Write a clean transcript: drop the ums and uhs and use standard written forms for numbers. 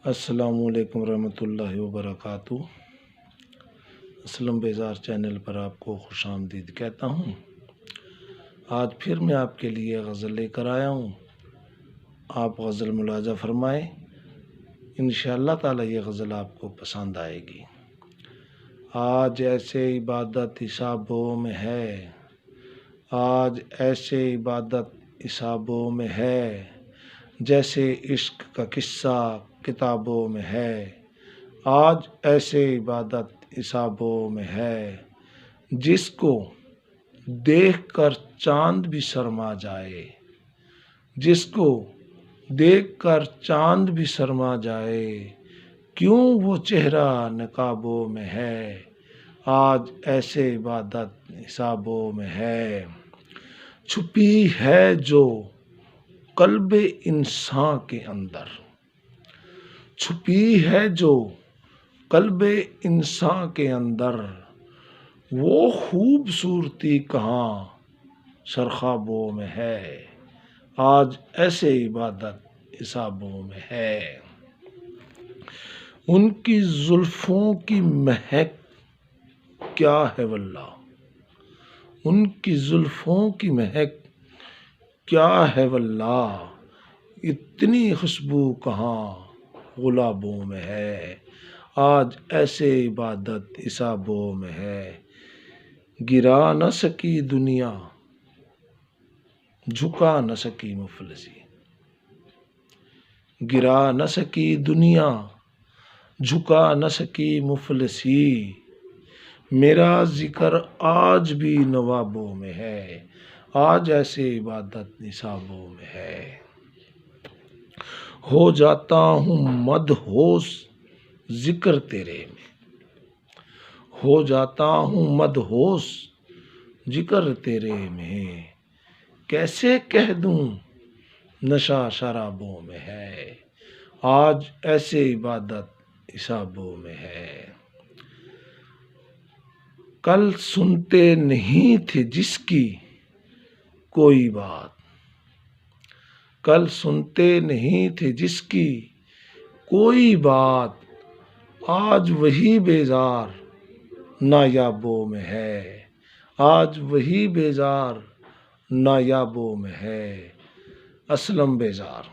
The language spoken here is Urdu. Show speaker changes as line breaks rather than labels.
السلام علیکم ورحمۃ اللہ وبرکاتہ۔ اسلم بیزار چینل پر آپ کو خوش آمدید کہتا ہوں۔ آج پھر میں آپ کے لیے غزل لے کر آیا ہوں، آپ غزل ملاحظہ فرمائیں، انشاءاللہ تعالی یہ غزل آپ کو پسند آئے گی۔ آج ایسے عبادت حسابوں میں ہے، آج ایسے عبادت حسابوں میں ہے، جیسے عشق کا قصہ کتابوں میں ہے۔ آج ایسے عبادت حسابوں میں ہے، جس کو دیکھ کر چاند بھی شرما جائے، جس کو دیکھ کر چاند بھی شرما جائے، کیوں وہ چہرہ نقابوں میں ہے۔ آج ایسے عبادت حسابوں میں ہے، چھپی ہے جو قلب انسان کے اندر، چھپی ہے جو قلب انسان کے اندر، وہ خوبصورتی کہاں سرخابوں میں ہے۔ آج ایسے عبادت حسابوں میں ہے، ان کی زلفوں کی مہک کیا ہے واللہ، ان کی زلفوں کی مہک کیا ہے واللہ، اتنی خوشبو کہاں گلابوں میں ہے۔ آج ایسے عبادت حسابوں میں ہے، گرا نہ سکی دنیا جھکا نہ سکی مفلسی، گرا نہ سکی دنیا جھکا نہ سکی مفلسی، میرا ذکر آج بھی نوابوں میں ہے۔ آج ایسے عبادت نصابوں میں ہے، ہو جاتا ہوں مدہوش ذکر تیرے میں، ہو جاتا ہوں مدہوش ذکر تیرے میں، کیسے کہہ دوں نشہ شرابوں میں ہے۔ آج ایسے عبادت حسابوں میں ہے، کل سنتے نہیں تھے جس کی کوئی بات، کل سنتے نہیں تھے جس کی کوئی بات، آج وہی بیزار نایابوں میں ہے۔ آج وہی بیزار نایابوں میں ہے۔ اسلم بیزار۔